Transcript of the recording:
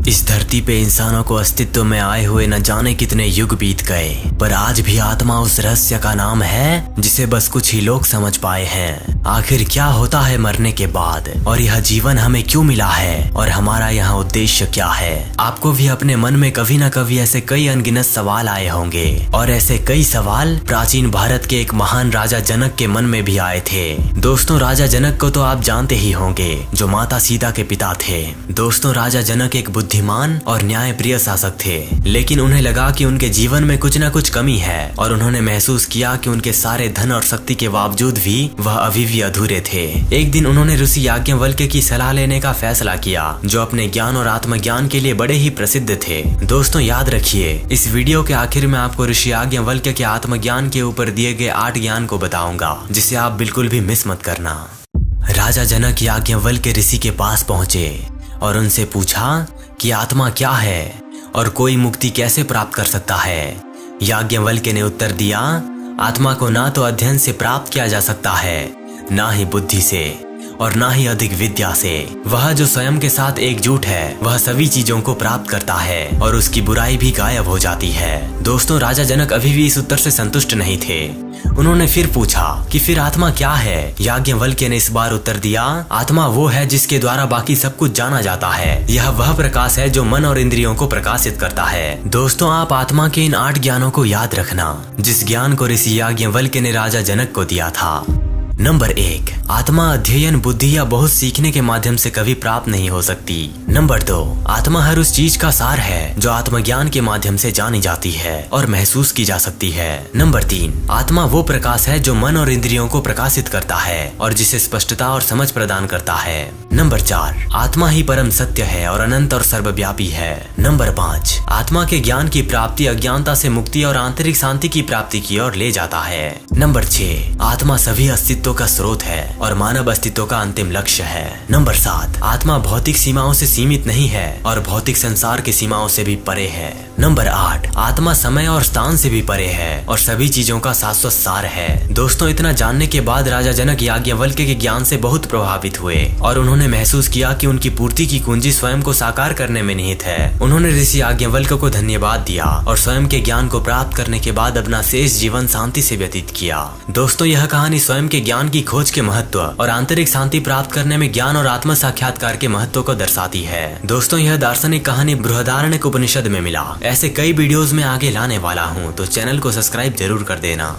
इस धरती पे इंसानों को अस्तित्व में आए हुए न जाने कितने युग बीत गए, पर आज भी आत्मा उस रहस्य का नाम है जिसे बस कुछ ही लोग समझ पाए हैं। आखिर क्या होता है मरने के बाद, और यह जीवन हमें क्यों मिला है, और हमारा यहाँ उद्देश्य क्या है। आपको भी अपने मन में कभी न कभी ऐसे कई अनगिनत सवाल आए होंगे, और ऐसे कई सवाल प्राचीन भारत के एक महान राजा जनक के मन में भी आए थे। दोस्तों, राजा जनक को तो आप जानते ही होंगे, जो माता सीता के पिता थे। दोस्तों, राजा जनक एक बुद्धिमान और न्यायप्रिय शासक थे, लेकिन उन्हें लगा कि उनके जीवन में कुछ न कुछ कमी है, और उन्होंने महसूस किया कि उनके सारे धन और शक्ति के बावजूद भी वह अभी भी अधूरे थे। एक दिन उन्होंने ऋषि याज्ञवल्क्य की सलाह लेने का फैसला किया, जो अपने ज्ञान और आत्मज्ञान के लिए बड़े ही प्रसिद्ध थे। दोस्तों, याद रखिए, इस वीडियो के आखिर में आपको ऋषि याज्ञवल्क्य के आत्मज्ञान के ऊपर दिए गए 8 ज्ञान को बताऊंगा, जिसे आप बिल्कुल भी मिस मत करना। राजा जनक याज्ञवल्क्य ऋषि के पास पहुंचे और उनसे पूछा कि आत्मा क्या है और कोई मुक्ति कैसे प्राप्त कर सकता है। याज्ञवल्क्य ने उत्तर दिया, आत्मा को ना तो अध्ययन से प्राप्त किया जा सकता है, ना ही बुद्धि से, और ना ही अधिक विद्या से। वह जो स्वयं के साथ एकजुट है, वह सभी चीजों को प्राप्त करता है और उसकी बुराई भी गायब हो जाती है। दोस्तों, राजा जनक अभी भी इस उत्तर से संतुष्ट नहीं थे। उन्होंने फिर पूछा कि फिर आत्मा क्या है। याज्ञवल्क्य ने इस बार उत्तर दिया, आत्मा वो है जिसके द्वारा बाकी सब कुछ जाना जाता है। यह वह प्रकाश है जो मन और इंद्रियों को प्रकाशित करता है। दोस्तों, आप आत्मा के इन 8 ज्ञानों को याद रखना, जिस ज्ञान को ऋषि याज्ञवल्क्य ने राजा जनक को दिया था। नंबर 1, आत्मा अध्ययन, बुद्धि या बहुत सीखने के माध्यम से कभी प्राप्त नहीं हो सकती। नंबर 2, आत्मा हर उस चीज का सार है जो आत्मज्ञान के माध्यम से जानी जाती है और महसूस की जा सकती है। नंबर 3, आत्मा वो प्रकाश है जो मन और इंद्रियों को प्रकाशित करता है और जिसे स्पष्टता और समझ प्रदान करता है। नंबर 4, आत्मा ही परम सत्य है और अनंत और सर्वव्यापी है। नंबर 5, आत्मा के ज्ञान की प्राप्ति अज्ञानता से मुक्ति और आंतरिक शांति की प्राप्ति की ओर ले जाता है। नंबर 6, आत्मा सभी अस्तित्व का स्रोत है और मानव अस्तित्व का अंतिम लक्ष्य है। नंबर 7, आत्मा भौतिक सीमाओं से सीमित नहीं है और भौतिक संसार की सीमाओं से भी परे है। नंबर 8, आत्मा समय और स्थान से भी परे है और सभी चीजों का शाश्वत सार है। दोस्तों, इतना जानने के बाद राजा जनक याज्ञवल्क्य के ज्ञान से बहुत प्रभावित हुए और उन्होंने महसूस किया कि उनकी पूर्ति की कुंजी स्वयं को साकार करने में निहित है। उन्होंने ऋषि याज्ञवल्क्य को धन्यवाद दिया और स्वयं के ज्ञान को प्राप्त करने के बाद अपना शेष जीवन शांति से व्यतीत किया। दोस्तों, यह कहानी स्वयं के ज्ञान की खोज के महत्व और आंतरिक शांति प्राप्त करने में ज्ञान और आत्म साक्षात्कार के महत्व को दर्शाती है। दोस्तों, यह दार्शनिक कहानी बृहदारण्यक उपनिषद में मिला। ऐसे कई वीडियोस में आगे लाने वाला हूँ, तो चैनल को सब्सक्राइब जरूर कर देना।